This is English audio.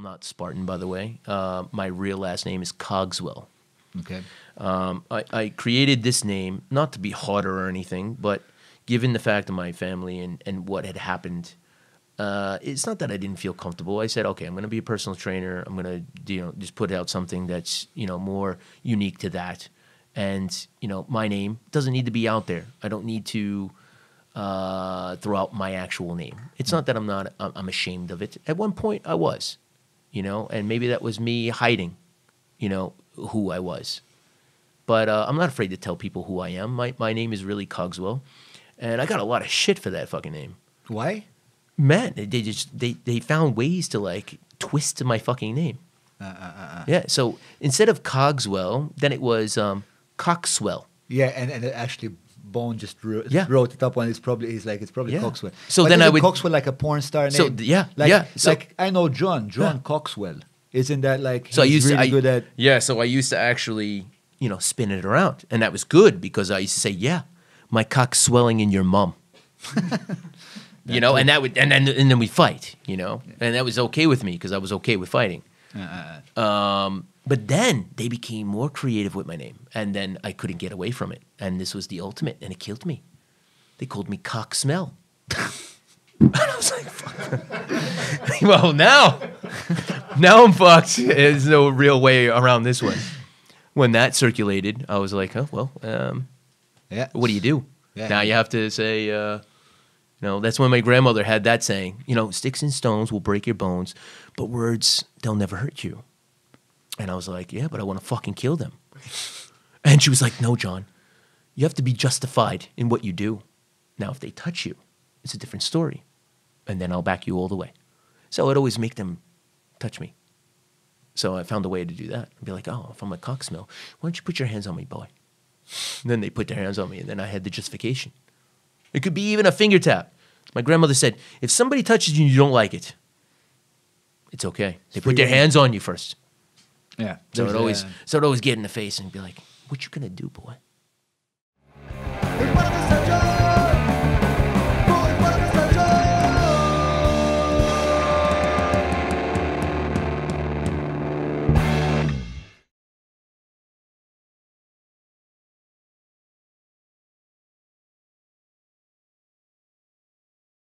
not Spartan, by the way. My real last name is Cogswell. Okay. I created this name not to be harder or anything, but given the fact of my family and what had happened, it's not that I didn't feel comfortable. I said, okay, I'm going to be a personal trainer. I'm going to just put out something that's more unique to that. And my name doesn't need to be out there. I don't need to throw out my actual name. It's not that I'm ashamed of it. At one point I was, and maybe that was me hiding, who I was. But I'm not afraid to tell people who I am. My name is really Cogswell, and I got a lot of shit for that fucking name. Why? Man, they found ways to twist my fucking name. Yeah, so instead of Cogswell, then it was Cogswell. Yeah, and it actually Bone just wrote it up on. It's probably Cogswell. So but then I would Cogswell like a porn star name. So I know Jon Cogswell. Isn't that so he's really good at? Yeah, so I used to actually spin it around, and that was good because I used to say, yeah, my cock's swelling in your mum. And that would and then we fight, and that was okay with me because I was okay with fighting. But then they became more creative with my name, and then I couldn't get away from it, and this was the ultimate, and it killed me. They called me Cock Smell. And I was like, fuck. Well, now I'm fucked. There's no real way around this one. When that circulated, I was like, oh, well, what do you do? Yeah. Now you have to say, that's when my grandmother had that saying, sticks and stones will break your bones, but words, they'll never hurt you. And I was like, yeah, but I want to fucking kill them. And she was like, no, Jon, you have to be justified in what you do. Now, if they touch you, it's a different story. And then I'll back you all the way. So I'd always make them touch me. So I found a way to do that. I'd be like, oh, if I'm a cock smell, why don't you put your hands on me, boy? And then they put their hands on me, and then I had the justification. It could be even a finger tap. My grandmother said, if somebody touches you and you don't like it, it's okay. They put their hands on you first. Yeah. So I'd always get in the face and be like, what you gonna do, boy?